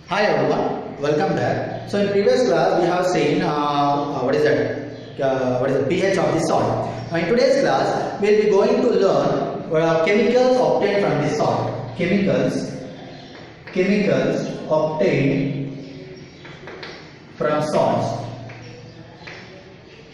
Hi everyone, welcome back. So in previous class we have seen what is that? What is the pH of the salt? In today's class we will be going to learn chemicals obtained from the salt. Chemicals obtained from salts.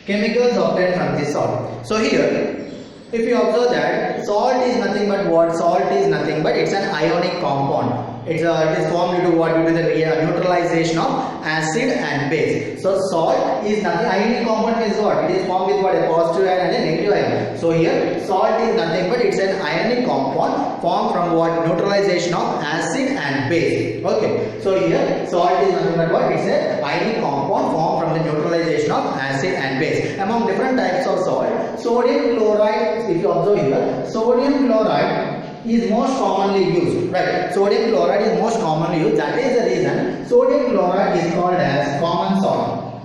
Chemicals obtained from the salt. So here, if you observe that salt is nothing but what? Salt is nothing but it's an ionic compound. It is formed due to what? Due to the neutralization of acid and base. So salt is nothing. Ionic compound is what? It is formed with what? A positive ion and a negative ion. So here salt is nothing but it's an ionic compound formed from what? Neutralization of acid and base. Okay. So here salt is nothing but what? It's an ionic compound formed from the neutralization of acid and base. Among different types of salt, sodium chloride, if you observe here, sodium chloride is most commonly used, right? Sodium chloride is most commonly used. That is the reason sodium chloride is called as common salt.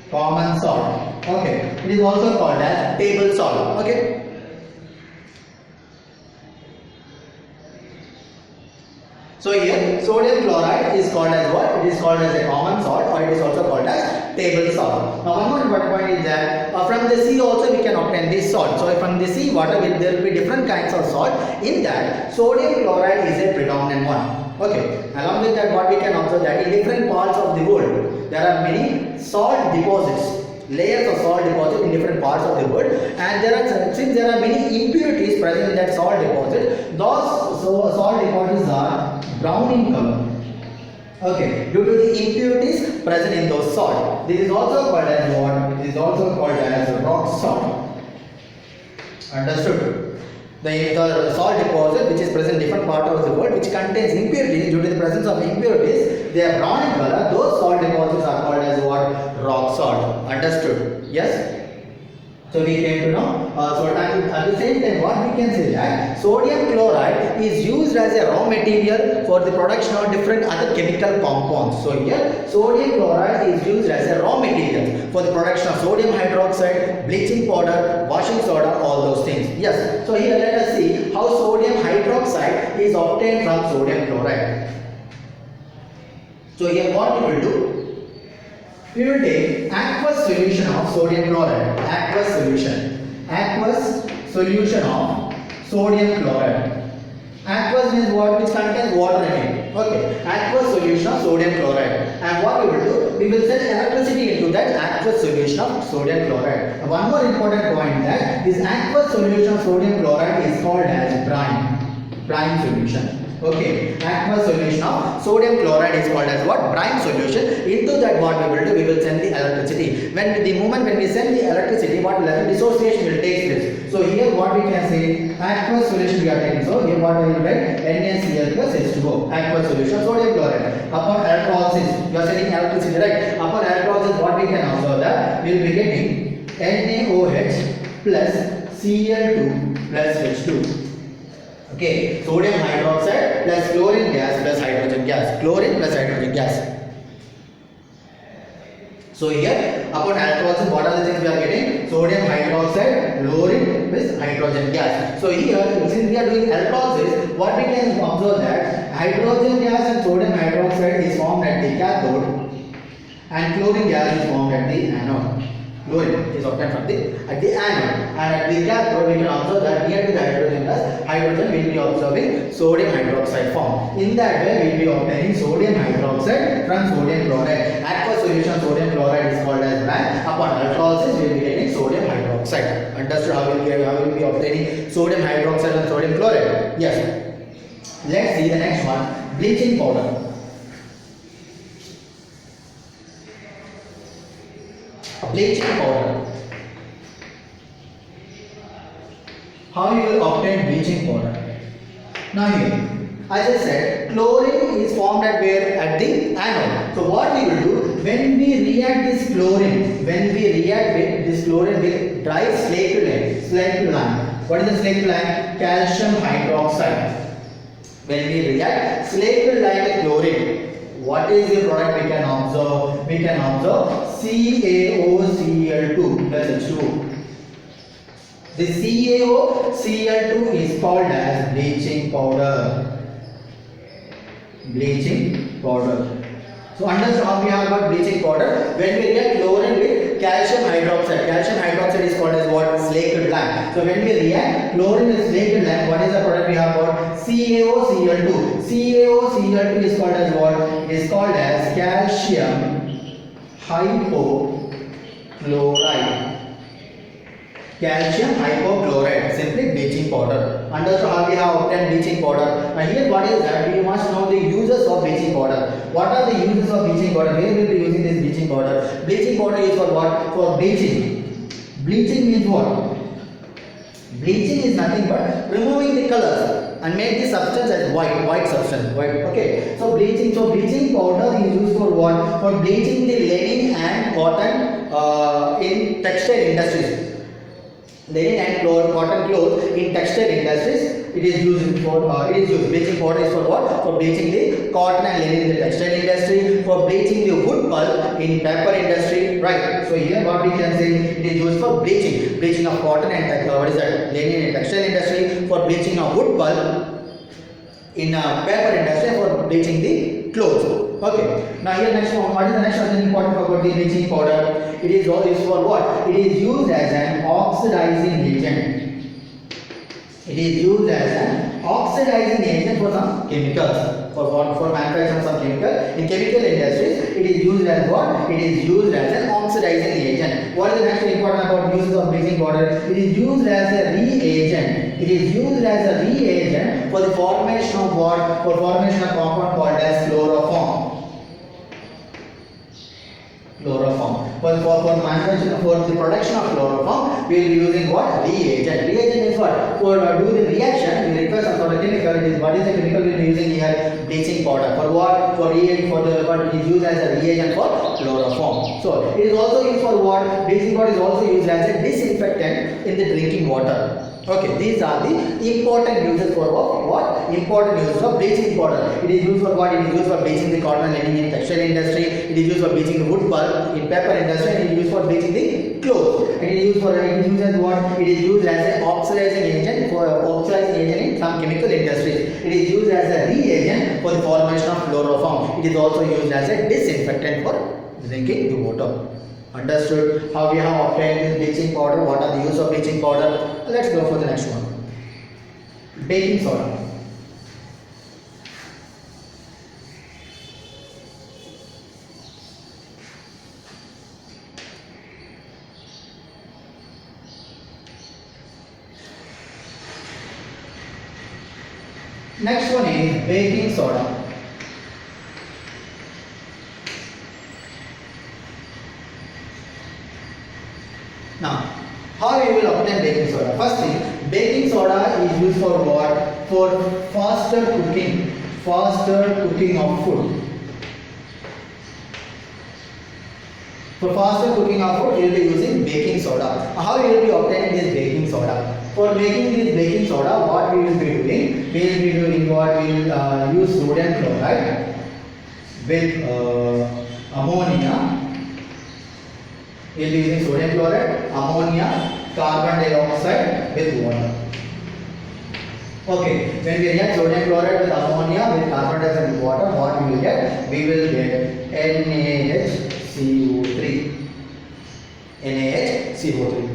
Common salt. Okay. It is also called as table salt. Okay. So here sodium chloride is called as what? It is called as a common salt, or it is also called as table salt. Now one more important point is that from the sea also we can obtain this salt. So from the sea water there will be different kinds of salt. In that sodium chloride is a predominant one. Okay. Along with that, what we can observe that in different parts of the world there are many salt deposits. Layers of salt deposit in different parts of the world, and since there are many impurities present in that salt deposit, those salt deposits are brown in color. Okay, due to the impurities present in those salt. This is also called as what? This is also called as rock salt. Understood? The salt deposit which is present in different parts of the world, which contains impurities, due to the presence of impurities, they are brown in color. Those salt deposits are called as what? Rock salt. Understood? Yes? So we came to know. So at the same time, what we can say that sodium chloride is used as a raw material for the production of different other chemical compounds. So here sodium chloride is used as a raw material for the production of sodium hydroxide, bleaching powder, washing soda, all those things. Yes. So here let us see how sodium hydroxide is obtained from sodium chloride. So here what we will do? We will take aqueous solution of sodium chloride. Aqueous solution of sodium chloride. Aqueous means what? Which contains water in it. Okay. Aqueous solution of sodium chloride. And what we will do? We will send electricity into that aqueous solution of sodium chloride. One more important point that this aqueous solution of sodium chloride is called as brine solution. Okay, aqueous solution of sodium chloride is called as what? Brine solution. Into that what we will do? We will send the electricity. When we send the electricity, what will happen? Dissociation will take place. So here what we can say, aqueous solution we are taking. So here what we will write? NaCl plus H2O. Aqueous solution of sodium chloride. Upon electrolysis, you are sending electricity, right? Upon electrolysis, what we can observe that we will be getting NaOH plus Cl2 plus H2. Okay, sodium hydroxide plus chlorine gas plus hydrogen gas. Chlorine plus hydrogen gas. So here, upon electrolysis, what are the things we are getting? Sodium hydroxide, chlorine with hydrogen gas. So here, since we are doing electrolysis, what we can observe that hydrogen gas and sodium hydroxide is formed at the cathode, and chlorine gas is formed at the anode. Chlorine is obtained from at the anode, and at the cathode we can observe that near to the hydrogen gas, hydrogen will be observing sodium hydroxide form. In that way, we will be obtaining sodium hydroxide from sodium chloride. Aqueous solution of sodium chloride is called as brine. Upon electrolysis, we will be getting sodium hydroxide. Understood how we will be obtaining sodium hydroxide and sodium chloride? Yes. Let's see the next one: bleaching powder. Bleaching powder. How you will obtain bleaching powder? Now here, as I said, chlorine is formed at where? At the anode. So what we will do, when we react this chlorine with dry slaked lime. What is the slaked lime? Calcium hydroxide. When we react slaked lime with chlorine, what is the product we can observe? We can observe CaOCl2 plus H2O. The CaOCl2 is called as bleaching powder. bleaching powder. So understand how we have got bleaching powder. When we react chlorine with calcium hydroxide is called as what? Slaked lime. So when we react chlorine with slaked lime, what is the product we have got? CaOCl2. CaOCl2 is called as what? It is called as calcium hypochlorite. Calcium hypochlorite, simply bleaching powder. Understood how we have obtained bleaching powder. Now here what is that? We must know the uses of bleaching powder. What are the uses of bleaching powder? Where we will be using this bleaching powder? Bleaching powder is for what? For bleaching. Bleaching means what? Bleaching is nothing but removing the colors and make the substance as white substance. White. Okay. So bleaching powder is used for what? For bleaching the linen and cotton in textile industries. Linen and cotton clothes in textile industries. It is used bleaching powder is for what? For bleaching the cotton and linen in the textile industry, for bleaching the wood pulp in paper industry, right? So here what we can say, it is used for bleaching of cotton and linen in textile industry, for bleaching of wood pulp in paper industry, for bleaching the clothes. Okay. Now here next one, what is the next one important about the bleaching powder? It is used for what? It is used as an oxidizing agent. It is used as an oxidizing agent for some chemicals. For manufacturing some chemical. In chemical industries, it is used as what? It is used as an oxidizing agent. What is the next important about uses of bleaching powder? It is used as a reagent. It is used as a reagent for the formation of what? For formation of compound called as chloroform. For manufacturing, for the production of chloroform, we will be using what? Reagent. Reagent is what? For doing the reaction, we require some sort of chemical. What is the chemical we will be using here? Bleaching powder. For what? For reagent. For the what? It is used as a reagent for chloroform. So it is also used for what? Bleaching powder is also used as a disinfectant in the drinking water. Okay, these are the important uses for what? Important uses of bleaching powder. It is used for what? It is used for bleaching the cotton and linen in textile industry. It is used for bleaching the wood pulp in paper industry. And it is used for bleaching the clothes. And it is used as what? It is used as an oxidizing agent in some chemical industries. It is used as a reagent for the formation of chloroform. It is also used as a disinfectant for drinking the water. Understood how we have obtained this bleaching powder? What are the use of bleaching powder? Let's go for the next one. Baking soda. Next one is baking soda. Now, how we will obtain baking soda? First thing, baking soda is used for what? For faster cooking of food. For faster cooking of food, you will be using baking soda. How you will be obtaining this baking soda? For making this baking soda, what we will be doing? We will be doing what? We will use sodium chloride with ammonia. We will be using sodium chloride, ammonia, carbon dioxide with water. Okay, when we react sodium chloride with ammonia with carbon dioxide with water, what we will get? We will get NaHCO3. NaHCO3.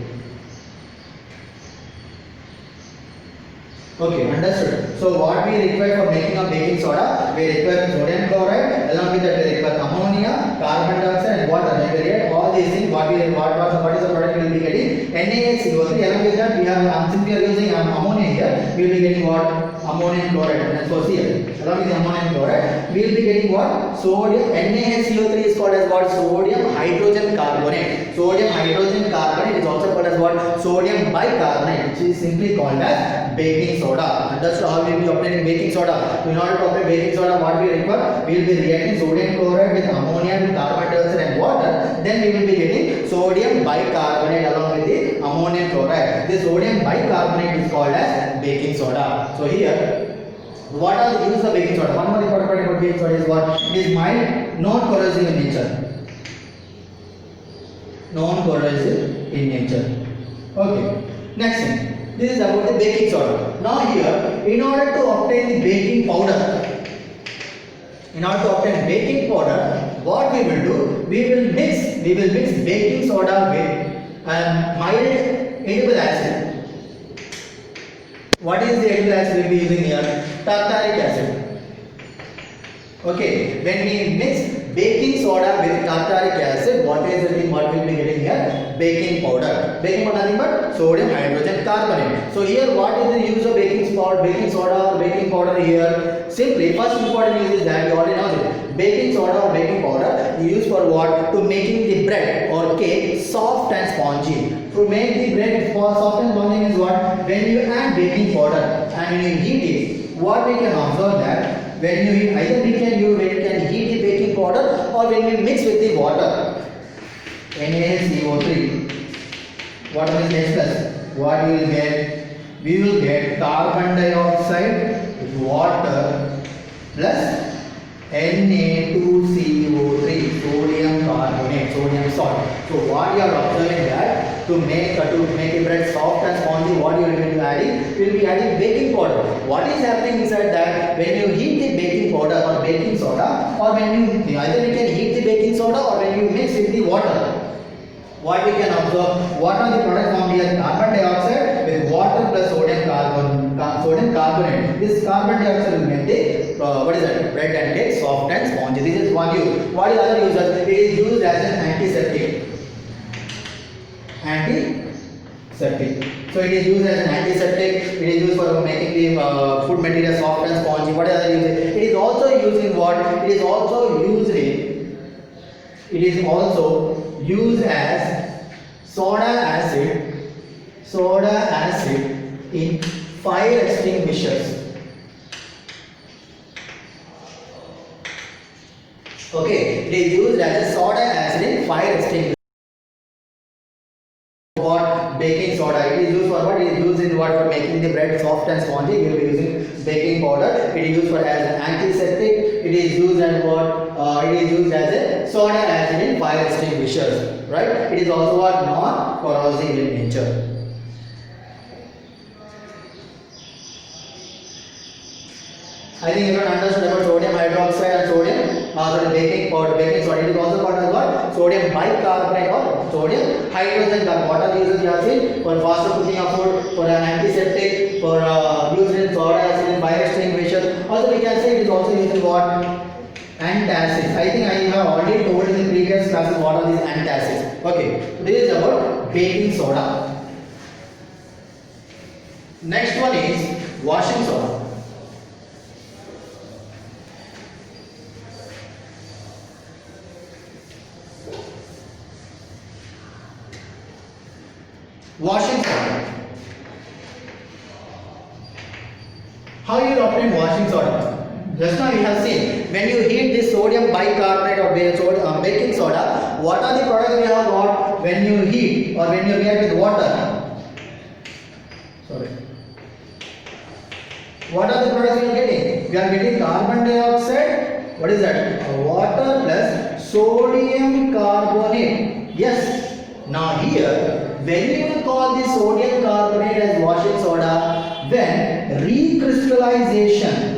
Okay, understood. So what we require for making a baking soda, we require sodium chloride, along with that we require ammonia, carbon dioxide and water. When we react all these things, what is the product we will be getting? NaHCO3. Along with that we have, since we are using ammonia here, we will be getting what? Ammonium chloride and SOCl. Along with the ammonium chloride, we will be getting what? Sodium. NaHCO3 is called as what? Sodium hydrogen carbonate. Sodium hydrogen carbonate is also called as what? Sodium bicarbonate, which is simply called as baking soda. Understood how we will be obtaining baking soda? In order to obtain baking soda, what we require? We will be reacting sodium chloride with ammonia with carbon dioxide and water. Then we will be getting sodium bicarbonate along with the ammonium chloride. This sodium bicarbonate is called as baking soda. So here, what are the uses of baking soda? One more important part about baking soda is what? It is mild, non-corrosive in nature. Non-corrosive in nature. Okay. Next thing. This is about the baking soda. Now here, in order to obtain the baking powder, In order to obtain baking powder, what we will do? We will mix baking soda with mild edible acid. What is the edible acid we will be using here? Tartaric acid. Okay, when we mix baking soda with tartaric acid, what is the thing what we will be getting here? Baking powder. Baking powder nothing but sodium hydrogen carbonate. So here what is the use of baking soda or baking powder here? Simply first important use is that you already know it. Baking soda or baking powder you use for what? To making the bread or cake soft and spongy. To make the bread soft and spongy is what? When you add baking powder and when you heat it, what we can observe that when you heat, either we can heat the baking powder or when we mix with the water, NaCO3, what is H plus? What we will get? We will get carbon dioxide with water plus Na2CO3, sodium carbonate, sodium salt. So what you are observing that to make a bread soft and spongy, what you will be adding? You will be adding baking powder. What is happening inside that? When you heat the baking powder or baking soda, or when you either you can heat the baking soda or when you mix with the water. What we can observe? What are the products formed here? Carbon dioxide with water plus sodium carbonate. This carbon dioxide will make the bread and cake soft and spongy. This is one use. What is other uses? It is used as an antiseptic. So it is used as an antiseptic. It is used for making the food material soft and spongy. What is other uses? It is also used in what? It is also used as soda acid in fire extinguishers. Okay, it is used as a soda acid in fire extinguishers. For baking soda, it is used for what? It is used in what? For making the bread soft and spongy. We will be using baking powder. It is used for as an antiseptic. It is used as what? It is used as a soda acid in fire extinguishers. Right? It is also what? Non-corrosive in nature. I think everyone understood about sodium hydroxide and baking powder, baking soda. It is also called as what? Sodium bicarbonate or sodium hydrogen carbonate. What are the uses you have seen? For faster cooking of food, for an antiseptic, for used in soda acid in fire extinguishers. Also we can say it is also used in what? Antacids. I think I have already told in the previous classes what are these antacids. Okay, so this is about baking soda. Next one is washing soda. Washing soda. How you obtain washing soda? Just now you have seen when you heat this sodium bicarbonate or baking soda, what are the products we have got when you heat or when you react with water? Sorry. What are the products we are getting? We are getting carbon dioxide. What is that? Water plus sodium carbonate. Yes. Now here, when you will call the sodium carbonate as washing soda, when recrystallization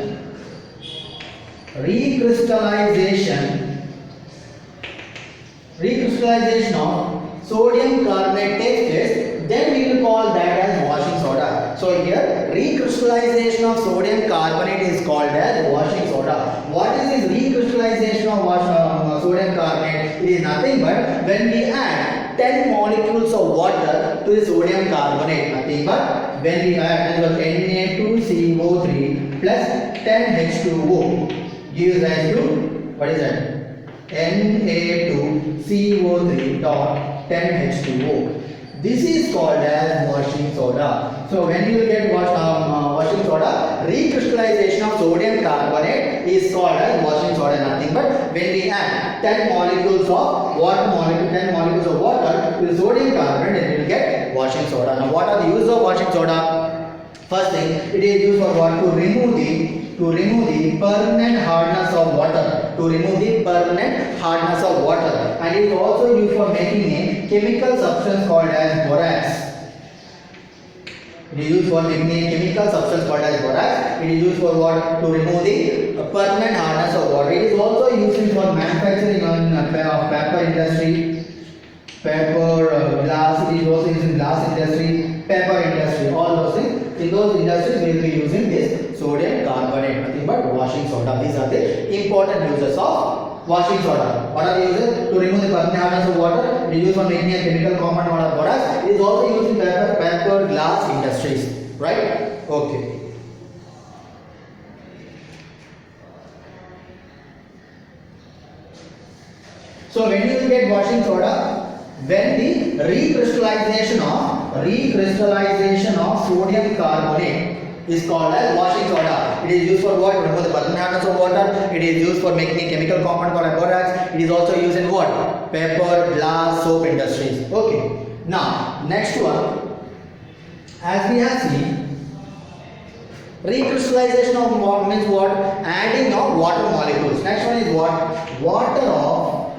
of sodium carbonate takes place, then we will call that as washing soda. So here, recrystallization of sodium carbonate is called as washing soda. What is this recrystallization of sodium carbonate? It is nothing but when we add 10 molecules of water to the sodium carbonate. Nothing but when we add Na2CO3 plus 10H2O gives rise to what is that? Na2CO3 dot 10H2O. This is called as washing soda. So when you get washing soda, recrystallization of sodium carbonate is called as washing soda. Nothing but when we add 10 molecules of water to the sodium carbonate, then we will get washing soda. Now what are the uses of washing soda? First thing, it is used for what? To remove the permanent hardness of water. And it is also used for making a chemical substance called as borax. It It is used for making a chemical substance called as borax. It is used for what? To remove the permanent hardness of water. It is also used for manufacturing of paper industry, paper, glass. It is also used in glass industry, paper industry, all those things. In those industries, we will be using this sodium carbonate, nothing but washing soda. These are the important uses of washing soda. What are the uses? To remove the permanent hardness of water. It is used for making a chemical compound called borax. It is also used in paper, glass industries. Right? Okay. So when you get washing soda, when the recrystallization of sodium carbonate is called as washing soda. It is used for what? Remove the permanent hardness of water. It is used for making a chemical compound called borax. It is also used in what? Paper, glass, soap industries. Okay. Now, next one, as we have seen, recrystallization of what means what? Adding of water molecules. Next one is what? Water of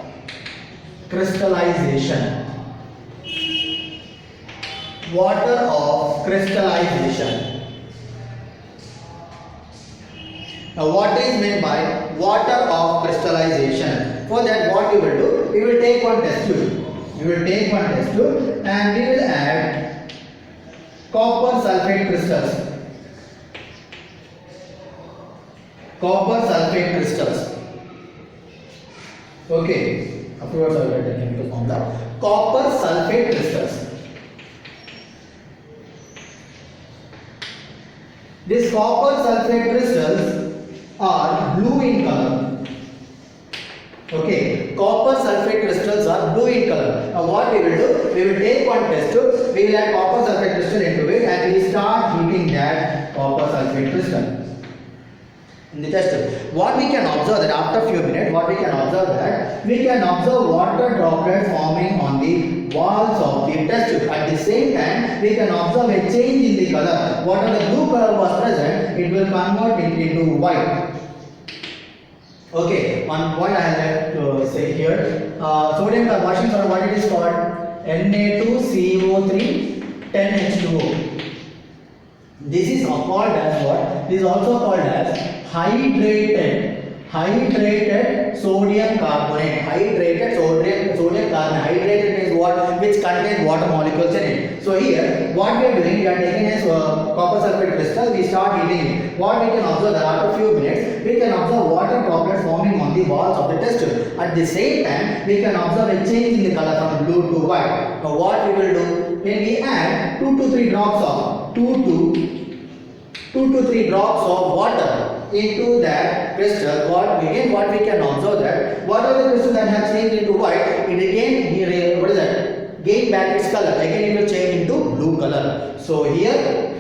crystallization. Water of crystallization. Now what is meant by water of crystallization? For that what we will do? We will take one test tube. We will take one test tube and we will add copper sulfate crystals. Copper sulfate crystals. Okay. Afterwards I will write the chemical formula. Copper sulfate crystals. These copper sulfate crystals are blue in color. Okay, copper sulfate crystals are blue in color. Now what we will do? We will take one test tube, we will add copper sulfate crystal into it and we will start heating that copper sulfate crystal in the test tube. What we can observe that after a few minutes, we can observe water droplets forming on the walls of the test tube. At the same time, we can observe a change in the color. Whatever the blue color was present, it will convert into white. Okay, one point I have to say here. Sodium washing soda, what it is called? Na2CO3 10H2O. This is called as what? This is also called as hydrated sodium carbonate. Hydrated sodium carbonate. Hydrated is what? Which contains water molecules in it. So here, what we are doing, we are taking a copper sulfate crystal, we start heating it. What we can observe that after a few minutes, we can observe water droplets forming on the walls of the test tube. At the same time, we can observe a change in the color from blue to white. Now what we will do, when we add 2 to 3 drops of 2 to 3 drops of water into that crystal, what we can observe that whatever the crystal that has changed into white, it again, what is that? Gain back its color. Again it will change into blue color. So here,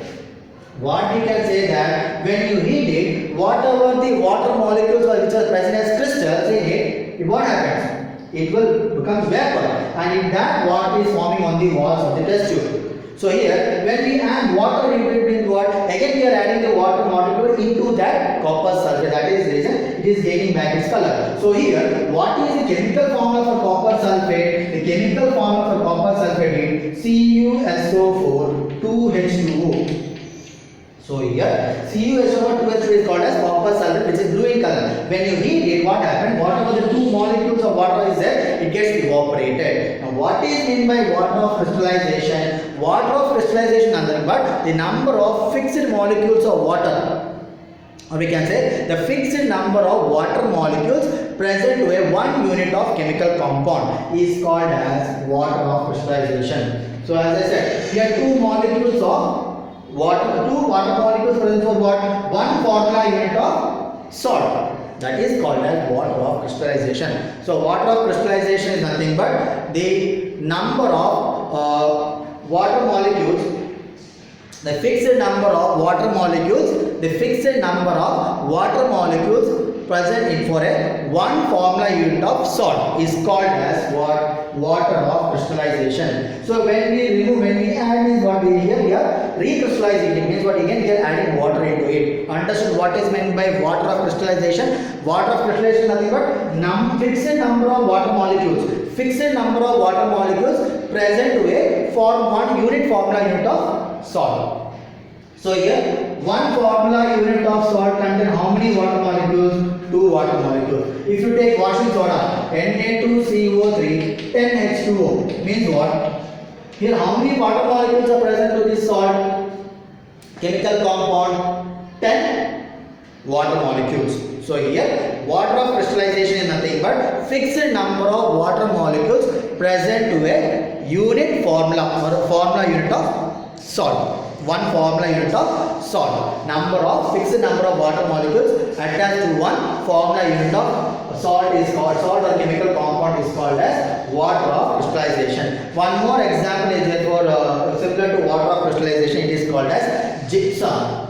what we can say that when you heat it, whatever the water molecules which are present as crystals in it, what happens? It will become vapor, and in that what is forming on the walls of the test tube. So here, when we add water into it, what? Again we are adding the water molecule into that copper sulfate. That is the reason it is gaining back its color. So here, what is the chemical formula for copper sulfate? The chemical formula for copper sulfate is CuSO4 2H2O. So here, CuSO4 2H2O is called as copper sulfate, which is blue in color. When you heat it, what happens? Whatever the 2 molecules of water is there, it gets evaporated. Now what is meant by water of crystallization? Water of crystallization is nothing but the number of fixed molecules of water, or we can say the fixed number of water molecules present to a 1 unit of chemical compound is called as water of crystallization. So as I said, here 2 molecules of water, 2 water molecules present for what? 1 formula unit of salt. That is called as water of crystallization. So water of crystallization is nothing but the number of water molecules, the fixed number of water molecules present in for a 1 formula unit of salt is called as what? Water of crystallization. So when we add is what we here recrystallizing, it means what? Again we are adding water into it. Understood what is meant by water of crystallization? Water of crystallization is nothing but fixed number of water molecules. Fixed number of water molecules present to form 1 unit formula unit of salt. So here, one formula unit of salt contains how many water molecules? 2 water molecules. If you take washing soda, Na2CO3, 10H2O, means what? Here, how many water molecules are present to this salt? Chemical compound, 10 water molecules. So here, water of crystallization is nothing but fixed number of water molecules present to a unit formula or formula unit of salt. One formula unit of salt. Fixed number of water molecules attached to one formula unit of salt is called, salt or chemical compound is called as water of crystallization. One more example is therefore similar to water of crystallization, it is called as gypsum.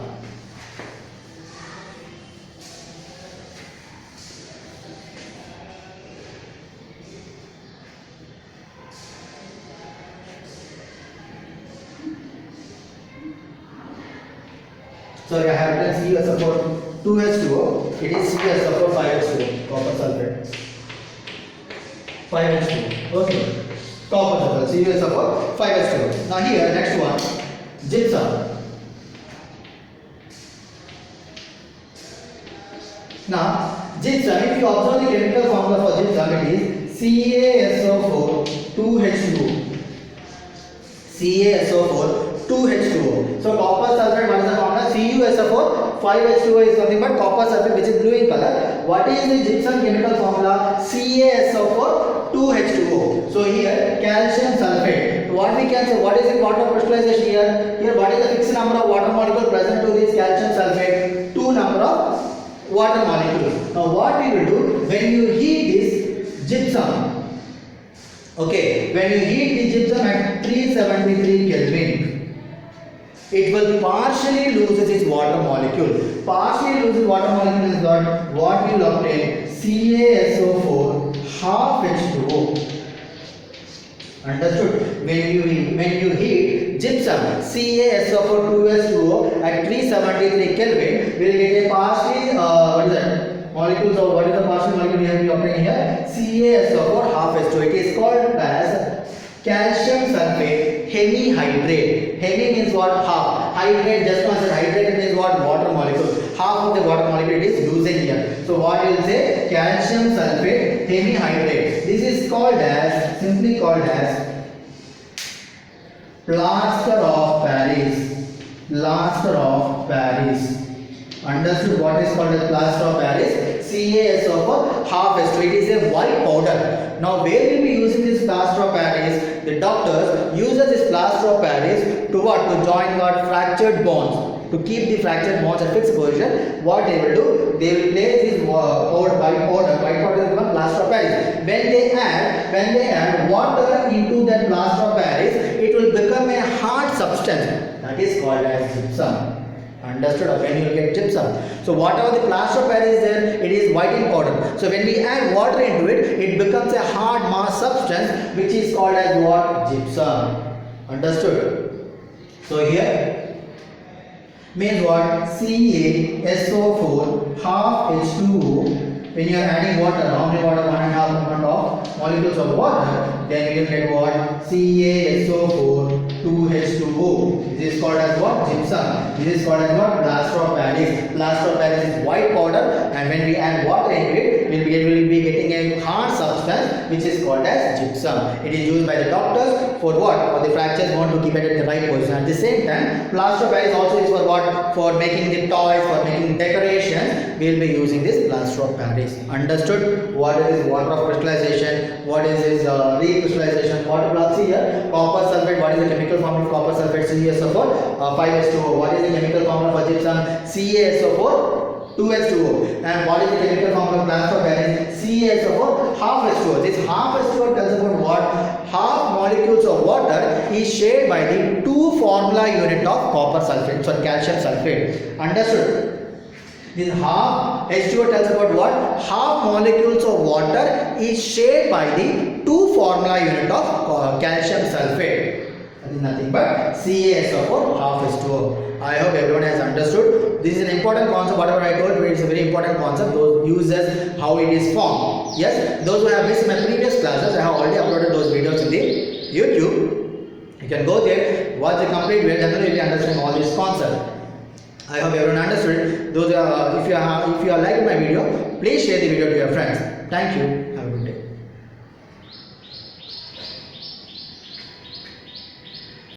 So I have written CuSO4 2H2O, it is CuSO4 5H2O, copper sulfate. 5H2O, okay. Copper sulfate, CuSO4 5H2O. Now here, next one, gypsum. Now, gypsum, if you observe the chemical formula for gypsum, it is CaSO4 2H2O. CaSO4 2H2O. So copper sulfate, what is the formula? CuSO4 5H2O is nothing but copper sulfate which is blue in color. What is the gypsum chemical formula? CaSO4 2H2O. So here calcium sulfate. What we can say, what is the water crystallization here? Here what is the fixed number of water molecules present to this calcium sulfate? 2 number of water molecules. Now what we will do, when you heat this gypsum, okay, when you heat the gypsum at 373 Kelvin, it will partially loses its water molecule. Partially loses water molecule is what we will obtain CaSO4 half H2O. Understood? When you heat gypsum CaSO4 2H2O at 373 Kelvin, we will get a partially what is that? Molecules of what is the partial molecule we have to obtain here? CaSO4 half H2O. It is called as calcium sulfate hemihydrate. Hemi means what? Half. Hydrate, just now said hydrate means what? Water molecule. Half of the water molecule is losing here. So what you will say? Calcium sulfate hemihydrate. This is called as, simply called as plaster of Paris. Plaster of Paris. Understood what is called as plaster of Paris? CaSO4 half H2O. It is a white powder. Now where we will be using this plaster of Paris? The doctors uses this plaster of Paris to what? To join what? Fractured bones. To keep the fractured bonds at fixed position, what they will do? They will place this white powder is called plaster of Paris. When they add water into that plaster of Paris, it will become a hard substance. That is called as gypsum. Understood? When you will get gypsum. So whatever the plaster of Paris is there, it is white in powder. So when we add water into it, it becomes a hard mass substance which is called as what? Gypsum. Understood? So here means what? CaSO4 half H2O. When you are adding water, how many water? 1.5 amount of molecules of water, then you will get what? CaSO4 2H2O. This is called as what? Gypsum. This is called as what? Plaster of Paris. Plaster of Paris is white powder, and when we add water into it, we will be getting a hard substance which is called as gypsum. It is used by the doctors for what? For the fractures bone to keep it at the right position. At the same time, plaster of Paris also is for what? For making the toys, for making decorations. We will be using this plaster of Paris. Understood? What is water of crystallization? What is this recrystallization? Water blocks here. Copper sulfate. What is the chemical formula of copper sulfate? CaSO4 5H2O. What is the chemical formula for gypsum? CaSO4 2H2O. And what is the chemical formula of plaster of Paris? CaSO4 half H2O. This half H2O tells about what? Half molecules of water is shared by the 2 formula unit of copper sulfate, so calcium sulfate. Understood? This half H2O tells about what? Half molecules of water is shared by the 2 formula unit of calcium sulfate. That is nothing but CaSO4 half H2O. I hope everyone has understood. This is an important concept. Whatever I told you, it is a very important concept. Those uses how it is formed. Yes, those who have missed my previous classes, I have already uploaded those videos in the YouTube. You can go there, watch the complete video, and then you will understand all these concepts. I hope everyone understood. Those if you are liking my video, please share the video to your friends. Thank you.